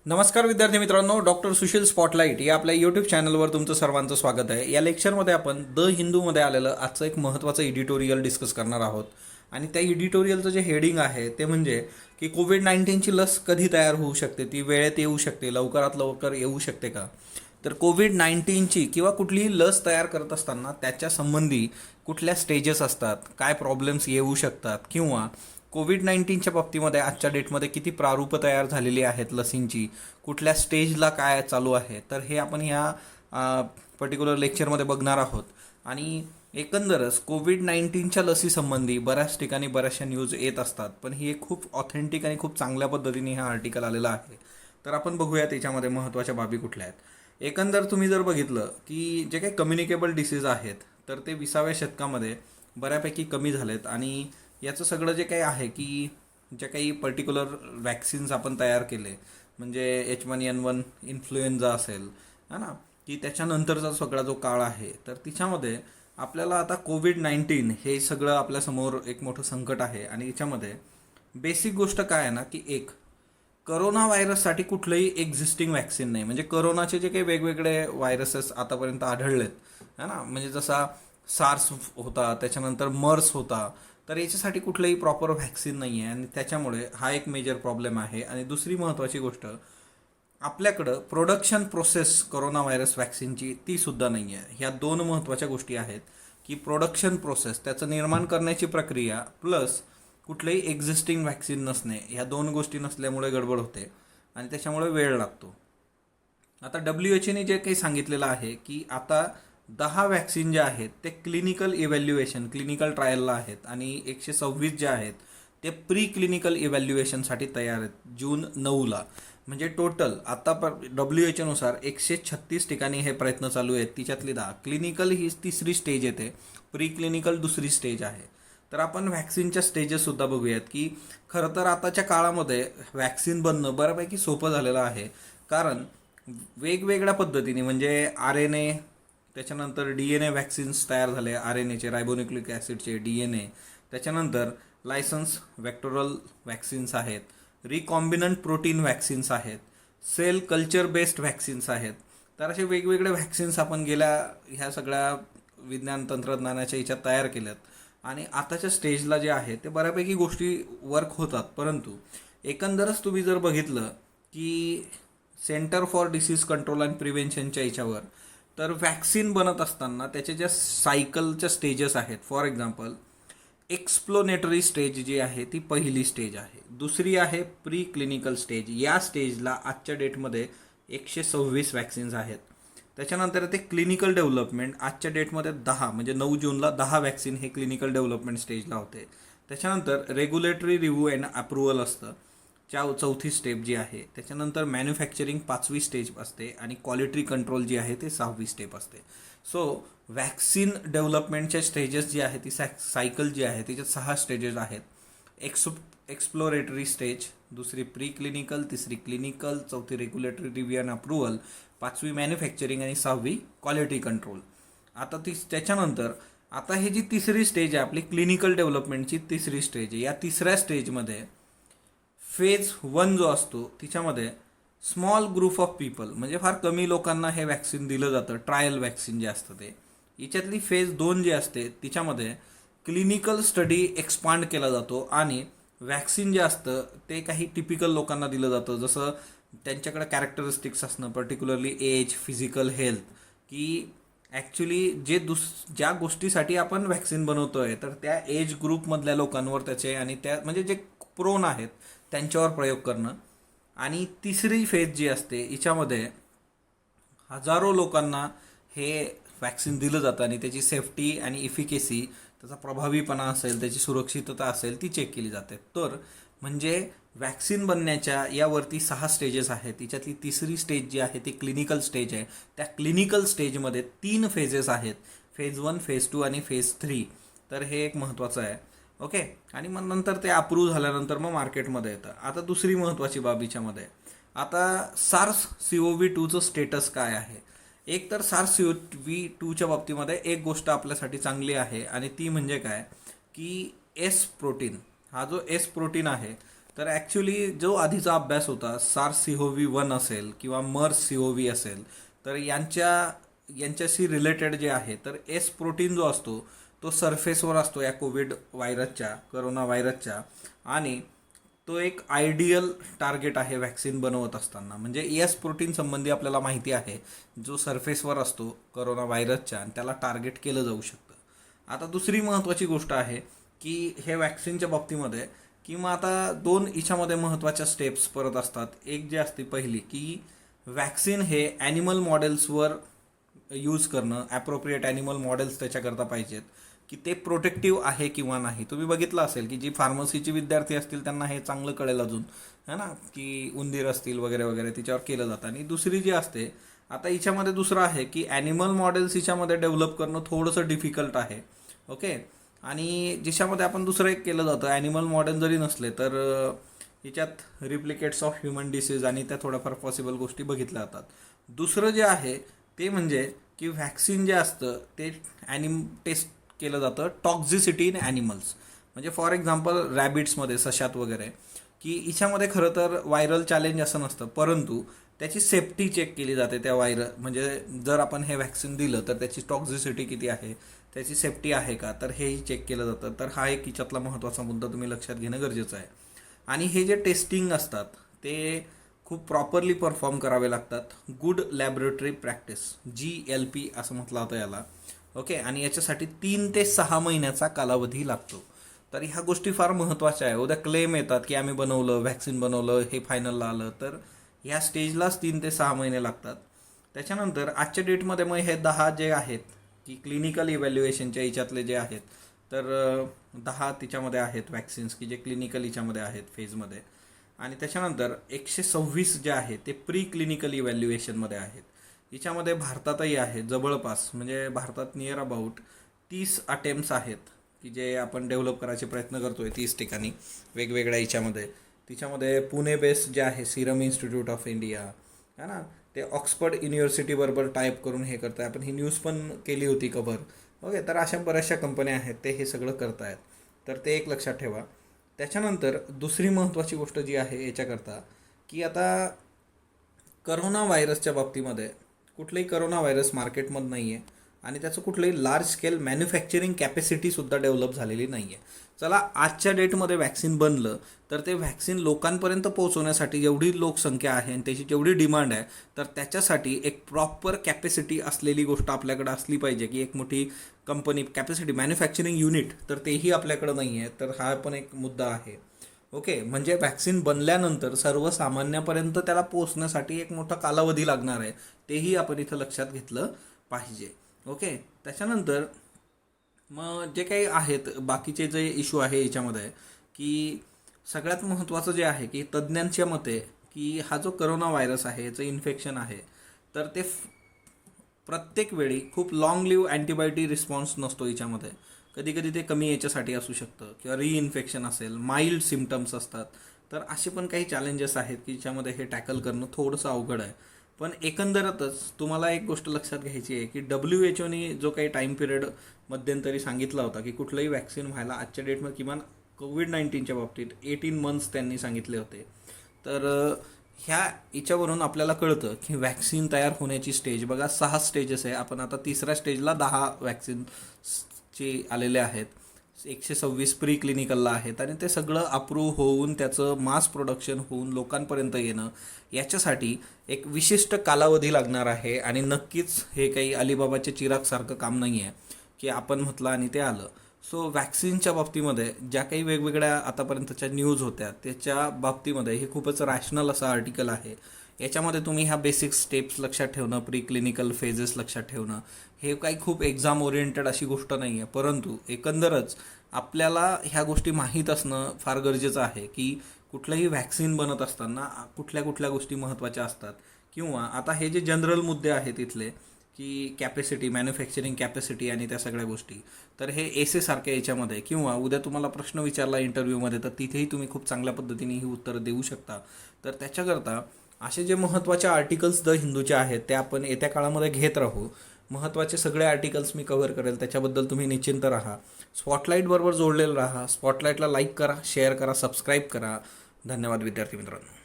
नमस्कार विद्यार्थी मित्रांनो, डॉक्टर सुशील स्पॉटलाईट या आपल्या यूट्यूब चॅनलवर तुमचं सर्वांचं स्वागत आहे. या लेक्चरमध्ये आपण द हिंदूमध्ये आलेलं आजचं एक महत्त्वाचं एडिटोरियल डिस्कस करणार आहोत. आणि त्या एडिटोरियलचं जे हेडिंग आहे ते म्हणजे की कोविड-19ची लस कधी तयार होऊ शकते, ती वेळेत येऊ शकते, लवकरात लवकर येऊ शकते का. तर कोविड-19ची किंवा कुठलीही लस तयार करत असताना त्याच्या संबंधी कुठल्या स्टेजेस असतात, काय प्रॉब्लेम्स येऊ शकतात, किंवा कोविड-19च्या बाबतीमध्ये आजच्या डेटमध्ये किती प्रारूप तयार झालेली आहेत लसींची, कुठल्या स्टेजला काय चालू आहे, तर हे आपण ह्या पर्टिक्युलर लेक्चरमध्ये बघणार आहोत. आणि एकंदरच कोविड-19च्या लसीसंबंधी बऱ्याच ठिकाणी बऱ्याचशा न्यूज येत असतात, पण ही एक खूप ऑथेंटिक आणि खूप चांगल्या पद्धतीने हा आर्टिकल आलेला आहे. तर आपण बघूया त्याच्यामध्ये महत्त्वाच्या बाबी कुठल्या आहेत. एकंदर तुम्ही जर बघितलं की जे काही कम्युनिकेबल डिसीज आहेत तर ते 20व्या शतकामध्ये बऱ्यापैकी कमी झालेत. आणि याचं सगळं जे काही आहे की जे काही पर्टिक्युलर वॅक्सिन्स आपण तयार केले, म्हणजे H1N1 इन्फ्लुएन्झा असेल है ना, की त्याच्यानंतरचा सगळा जो काळ आहे तर तिच्यामध्ये आपल्याला आता कोविड-19 हे सगळं आपल्यासमोर एक मोठं संकट आहे. आणि याच्यामध्ये बेसिक गोष्ट काय आहे ना, की एक करोना व्हायरससाठी कुठलंही एक्झिस्टिंग वॅक्सिन नाही. म्हणजे करोनाचे जे काही वेगवेगळे व्हायरसेस आतापर्यंत आढळलेत है ना, म्हणजे जसा सार्स होता, त्याच्यानंतर मर्स होता, तर याच्यासाठी कुठलंही प्रॉपर व्हॅक्सिन नाही आहे. आणि त्याच्यामुळे हा एक मेजर प्रॉब्लेम आहे. आणि दुसरी महत्त्वाची गोष्ट, आपल्याकडं प्रोडक्शन प्रोसेस करोना व्हायरस वॅक्सिनची ती सुद्धा नाही आहे. ह्या दोन महत्त्वाच्या गोष्टी आहेत की प्रोडक्शन प्रोसेस, त्याचं निर्माण करण्याची प्रक्रिया, प्लस कुठलंही एक्झिस्टिंग व्हॅक्सिन नसणे, ह्या दोन गोष्टी नसल्यामुळे गडबड होते आणि त्याच्यामुळे वेळ लागतो. आता WHO जे काही सांगितलेलं आहे की आता 10 वॅक्सिन जे आहेत ते क्लिनिकल इव्हॅल्युएशन, क्लिनिकल ट्रायलला आहेत, आणि 126 जे आहेत ते प्री क्लिनिकल इव्हॅल्युएशनसाठी तयार आहेत जून 9ला. म्हणजे टोटल आता WHO नुसार 136 ठिकाणी हे प्रयत्न चालू आहेत. तिच्यातली 10 क्लिनिकल ही तिसरी स्टेज येते, प्री क्लिनिकल दुसरी स्टेज आहे. तर आपण व्हॅक्सिनच्या स्टेजेससुद्धा बघूयात की खरं तर आताच्या काळामध्ये व्हॅक्सिन बनणं बऱ्यापैकी सोपं झालेलं आहे. कारण वेगवेगळ्या पद्धतीने म्हणजे RNA, त्याच्यानंतर DNA व्हॅक्सिन्स तयार झाले, RNAचे, रायबोन्युक्लिक ॲसिडचे, DNA, त्याच्यानंतर लायसन्स व्हेक्टोरल व्हॅक्सिन्स आहेत, रिकॉम्बिनंट प्रोटीन व्हॅक्सिन्स आहेत, सेल कल्चर बेस्ड व्हॅक्सिन्स आहेत. तर असे वेगवेगळे व्हॅक्सिन्स आपण गेल्या ह्या सगळ्या विज्ञान तंत्रज्ञानाच्या ह्याच्यात तयार केल्यात. आणि आताच्या स्टेजला जे आहे ते बऱ्यापैकी गोष्टी वर्क होतात. परंतु एकंदरच तुम्ही जर बघितलं की Center for Disease Control and प्रिव्हेन्शनच्या याच्यावर, तर व्हॅक्सिन बनत असताना त्याच्या ज्या सायकलच्या स्टेजेस आहेत, फॉर एक्झाम्पल एक्सप्लोनेटरी स्टेज जी आहे ती पहिली स्टेज आहे, दुसरी आहे प्री क्लिनिकल स्टेज. या स्टेजला आजच्या डेटमध्ये 126 व्हॅक्सिन्स आहेत. त्याच्यानंतर ते क्लिनिकल डेव्हलपमेंट, आजच्या डेटमध्ये 10, म्हणजे 9 जूनला 10 वॅक्सिन हे क्लिनिकल डेव्हलपमेंट स्टेजला होते. त्याच्यानंतर रेग्युलेटरी रिव्ह्यू अँड अप्रुव्हल असतं, चौथी स्टेप जी आहे. त्याच्यानंतर मॅन्युफॅक्चरिंग 5वी स्टेज असते, आणि क्वालिटी कंट्रोल जी आहे ते 6वी स्टेप असते. सो वॅक्सिन डेव्हलपमेंटच्या स्टेजेस जी आहे ती सायकल जी आहे त्याच्यात 6 स्टेजेस आहेत. एक्सप्लोरेटरी स्टेज, दुसरी प्री क्लिनिकल, तिसरी क्लिनिकल, चौथी रेग्युलेटरी रिव्ह्यू अँड अप्रुव्हल, 5वी मॅन्युफॅक्चरिंग, आणि 6वी क्वालिटी कंट्रोल. आता त्याच्यानंतर आता ही जी तिसरी स्टेज आहे आपली क्लिनिकल डेव्हलपमेंटची तिसरी स्टेज आहे. या तिसऱ्या स्टेजमध्ये फेज 1 जो असतो तिच्यामध्ये स्मॉल ग्रुप ऑफ पीपल, म्हणजे फार कमी लोकांना हे वॅक्सिन दिलं जातं, ट्रायल वॅक्सिन जे असतं ते. याच्यातली फेज 2 जी असते तिच्यामध्ये क्लिनिकल स्टडी एक्सपांड केला जातो, आणि वॅक्सिन जे असतं ते काही टिपिकल लोकांना दिलं जातं, जसं त्यांच्याकडे कॅरेक्टरिस्टिक्स असणं, पर्टिक्युलरली एज, फिजिकल हेल्थ, की ॲक्च्युली ज्या गोष्टीसाठी आपण व्हॅक्सिन बनवतोय तर त्या एज ग्रुपमधल्या लोकांवर त्याचे, आणि त्या म्हणजे जे प्रोन आहेत त्यांच्यावर प्रयोग करणं. आणि तिसरी फेज जी असते हिच्यामध्ये हजारो लोकांना हे वॅक्सिन दिलं जातं, आणि त्याची सेफ्टी आणि इफिकेसी, त्याचा प्रभावीपणा असेल, त्याची सुरक्षितता असेल, ती चेक केली जाते. तर म्हणजे वॅक्सिन बनण्याच्या यावरती 6 स्टेजेस आहेत. तिच्यातली तिसरी स्टेज जी आहे ती क्लिनिकल स्टेज आहे. त्या क्लिनिकल स्टेजमध्ये 3 फेजेस आहेत, फेज 1, फेज 2 आणि फेज 3. तर हे एक महत्त्वाचं आहे. ओके. आणि मग नंतर ते अप्रूव्ह झाल्यानंतर मग मार्केटमध्ये येतं. आता दुसरी महत्त्वाची बाब याच्यामध्ये, आता SARS-CoV-2चं स्टेटस काय आहे. एक तर SARS-CoV-2च्या बाबतीमध्ये एक गोष्ट आपल्यासाठी चांगली आहे, आणि ती म्हणजे काय की एस प्रोटीन, हा जो एस प्रोटीन आहे तर ॲक्च्युली जो आधीचा अभ्यास होता सार्स CoV-1 असेल किंवा मर्स CoV असेल, तर यांच्याशी रिलेटेड जे आहे, तर एस प्रोटीन जो असतो तो सरफेसवर असतो या कोविड व्हायरसच्या, करोना व्हायरसच्या. आणि तो एक आयडियल टार्गेट आहे व्हॅक्सिन बनवत असताना. म्हणजे एस प्रोटीन संबंधी आपल्याला माहिती आहे, जो सरफेसवर असतो करोना व्हायरसच्या, आणि त्याला टार्गेट केलं जाऊ शकतं. आता दुसरी महत्त्वाची गोष्ट आहे की हे वॅक्सिनच्या बाबतीमध्ये, किंवा आता दोन याच्यामध्ये महत्त्वाच्या स्टेप्स परत असतात. एक जे असते पहिली, की वॅक्सिन हे ॲनिमल मॉडेल्सवर यूज करणं, ॲप्रोप्रिएट ॲनिमल मॉडेल्स त्याच्याकरता पाहिजेत, की ते प्रोटेक्टिव्ह आहे किंवा नाही. तुम्ही बघितलं असेल की जी फार्मसीची विद्यार्थी असतील त्यांना हे चांगलं कळेल अजून, है ना, की उंदीर असतील वगैरे वगैरे तिच्यावर केलं जातं. आणि दुसरी जी असते, आता हिच्यामध्ये दुसरं आहे की ॲनिमल मॉडेल्स हिच्यामध्ये डेव्हलप करणं थोडंसं डिफिकल्ट आहे. ओके. आणि ज्याच्यामध्ये आपण दुसरं एक केलं जातं, ॲनिमल मॉडेल जरी नसले तर याच्यात रिप्लिकेट्स ऑफ ह्युमन डिसीज आणि त्या थोड्याफार पॉसिबल गोष्टी बघितल्या जातात. दुसरं जे आहे ते म्हणजे की व्हॅक्सिन जे असतं ते टेस्ट केलं जातं टॉक्झिसिटी इन ॲनिमल्स. म्हणजे फॉर एक्झाम्पल रॅबिट्समध्ये, सशात वगैरे, की हिच्यामध्ये खरं तर व्हायरल चॅलेंज असं नसतं, परंतु त्याची सेफ्टी चेक केली जाते त्या म्हणजे जर आपण हे व्हॅक्सिन दिलं तर त्याची टॉक्झिसिटी किती आहे, त्याची सेफ्टी आहे का, तर हेही चेक केलं जातं. तर हा एक हिच्यातला महत्त्वाचा मुद्दा तुम्ही लक्षात घेणं गरजेचं आहे. आणि हे जे टेस्टिंग असतात ते खूप प्रॉपरली परफॉर्म करावे लागतात. गुड लॅबोरेटरी प्रॅक्टिस, GLP असं म्हटलं जातं याला. ओके. आणि याच्यासाठी 3 ते 6 महिन्याचा कालावधी लागतो. तर ह्या गोष्टी फार महत्त्वाच्या आहे. उद्या क्लेम येतात की आम्ही बनवलं, व्हॅक्सिन बनवलं, हे फायनलला आलं, तर ह्या स्टेजलाच 3 ते 6 महिने लागतात. त्याच्यानंतर आजच्या डेटमध्ये मग हे 10 जे आहेत की क्लिनिकल इव्हॅल्युएशनच्या याच्यातले जे आहेत, तर 10 तिच्यामध्ये आहेत वॅक्सिन्स की जे क्लिनिकल याच्यामध्ये आहेत फेजमध्ये. आणि त्याच्यानंतर 126 जे आहे ते प्री क्लिनिकल इव्हॅल्युएशनमध्ये आहेत. याच्यामध्ये भारतातही आहे जवळपास, म्हणजे भारतात नियर अबाउट 30 अटेम्प्ट्स आहेत की जे आपण डेव्हलप करायचे प्रयत्न करतोय 30 ठिकाणी वेगवेगळ्या याच्यामध्ये. तिच्यामध्ये पुणे बेस्ड जे आहे सिरम इन्स्टिट्यूट ऑफ इंडिया, है ना, ते ऑक्सफर्ड युनिव्हर्सिटीबरोबर टाईप करून हे करत आहे. आपण ही न्यूज पण केली होती कव्हर. ओके. तर अशा बऱ्याचशा कंपन्या आहेत ते हे सगळं करत आहेत, तर ते एक लक्षात ठेवा. त्याच्यानंतर दुसरी महत्त्वाची गोष्ट जी आहे याच्याकरता, की आता करोना व्हायरसच्या बाबतीमध्ये कुठलंही करोना व्हायरस मार्केटमध्ये नाही आहे आणि त्याचं कुठलंही लार्ज स्केल मॅन्युफॅक्चरिंग कॅपॅसिटीसुद्धा डेव्हलप झालेली नाही आहे. चला, आजच्या डेटमध्ये व्हॅक्सिन बनलं तर ते व्हॅक्सिन लोकांपर्यंत पोहोचवण्यासाठी जेवढी लोकसंख्या आहे आणि त्याची जेवढी डिमांड आहे, तर त्याच्यासाठी एक प्रॉपर कॅपॅसिटी असलेली गोष्ट आपल्याकडे असली पाहिजे, की एक मोठी कंपनी कॅपॅसिटी मॅन्युफॅक्चरिंग युनिट, तर तेही आपल्याकडं नाही आहे. तर हा पण एक मुद्दा आहे. ओके. म्हणजे व्हॅक्सिन बनल्यानंतर सर्वसामान्यापर्यंत त्याला पोहोचण्यासाठी एक मोठा कालावधी लागणार आहे, तेही आपण इथं लक्षात घेतलं पाहिजे. ओके. त्याच्यानंतर मग जे काही आहेत बाकीचे जे इश्यू आहे याच्यामध्ये, की सगळ्यात महत्त्वाचं जे आहे की तज्ज्ञांच्या मते की हा जो करोना व्हायरस आहे याचं इन्फेक्शन आहे, तर ते प्रत्येक वेळी खूप लॉंग लिव्ह अँटीबायोटिक रिस्पॉन्स नसतो याच्यामध्ये. कधी कधी ते कमी याच्यासाठी असू शकतं, किंवा रिइन्फेक्शन असेल, माइल्ड सिम्पटम्स असतात. तर असे पण काही चॅलेंजेस आहेत की ज्याच्यामध्ये हे टॅकल करणं थोडंसं अवघड आहे. पण एकंदरच तुम्हाला एक गोष्ट लक्षात घ्यायची आहे की WHO जो काही टाईम पिरियड मध्यंतरी सांगितला होता की कुठलंही व्हॅक्सिन व्हायला आजच्या डेटमध्ये किमान कोविड-19च्या बाबतीत 18 मंथ्स त्यांनी सांगितले होते. तर ह्या याच्यावरून आपल्याला कळतं की व्हॅक्सिन तयार होण्याची स्टेज बघा 6 स्टेजेस आहे. आपण आता तिसऱ्या स्टेजला 10 व्हॅक्सिनचे आलेले आहेत. 126 प्री क्लिनिकलला आहेत आणि ते सगळं अप्रूव्ह होऊन त्याचं मास प्रोडक्शन होऊन लोकांपर्यंत येणं, याच्यासाठी एक विशिष्ट कालावधी लागणार आहे. आणि नक्कीच हे काही अलिबाबाच्या चिरागसारखं काम नाही आहे की आपण म्हटलं आणि ते आलं. सो व्हॅक्सिनच्या बाबतीमध्ये ज्या काही वेगवेगळ्या आतापर्यंतच्या न्यूज होत्या त्याच्या बाबतीमध्ये हे खूपच रॅशनल असं आर्टिकल आहे. याच्यामध्ये तुम्ही ह्या बेसिक स्टेप्स लक्षात ठेवणं, प्री क्लिनिकल फेजेस लक्षात ठेवणं, हे काही खूप एक्झाम ओरिएंटेड अशी गोष्ट नाही आहे. परंतु एकंदरच आपल्याला ह्या गोष्टी माहीत असणं फार गरजेचं आहे की कुठलंही व्हॅक्सिन बनत असताना कुठल्या कुठल्या गोष्टी महत्त्वाच्या असतात. किंवा आता हे जे जनरल मुद्दे आहेत इथले की कॅपॅसिटी, मॅन्युफॅक्चरिंग कॅपॅसिटी आणि त्या सगळ्या गोष्टी, तर हे एसे सारख्या याच्यामध्ये किंवा उद्या तुम्हाला प्रश्न विचारला इंटरव्ह्यूमध्ये तर तिथेही तुम्ही खूप चांगल्या पद्धतीने ही उत्तरं देऊ शकता. तर त्याच्याकरता असे जे महत्त्वाचे आर्टिकल्स द हिंदूचे आहेत ते आपण येत्या काळामध्ये घेत राहू. महत्त्वाचे सगळे आर्टिकल्स मी कव्हर करेल, त्याच्याबद्दल तुम्ही निश्चिंत राहा. स्पॉटलाईटबरोबर जोडलेलं राहा. स्पॉटलाईटला लाईक करा, शेअर करा, सबस्क्राईब करा. धन्यवाद विद्यार्थी मित्रांनो.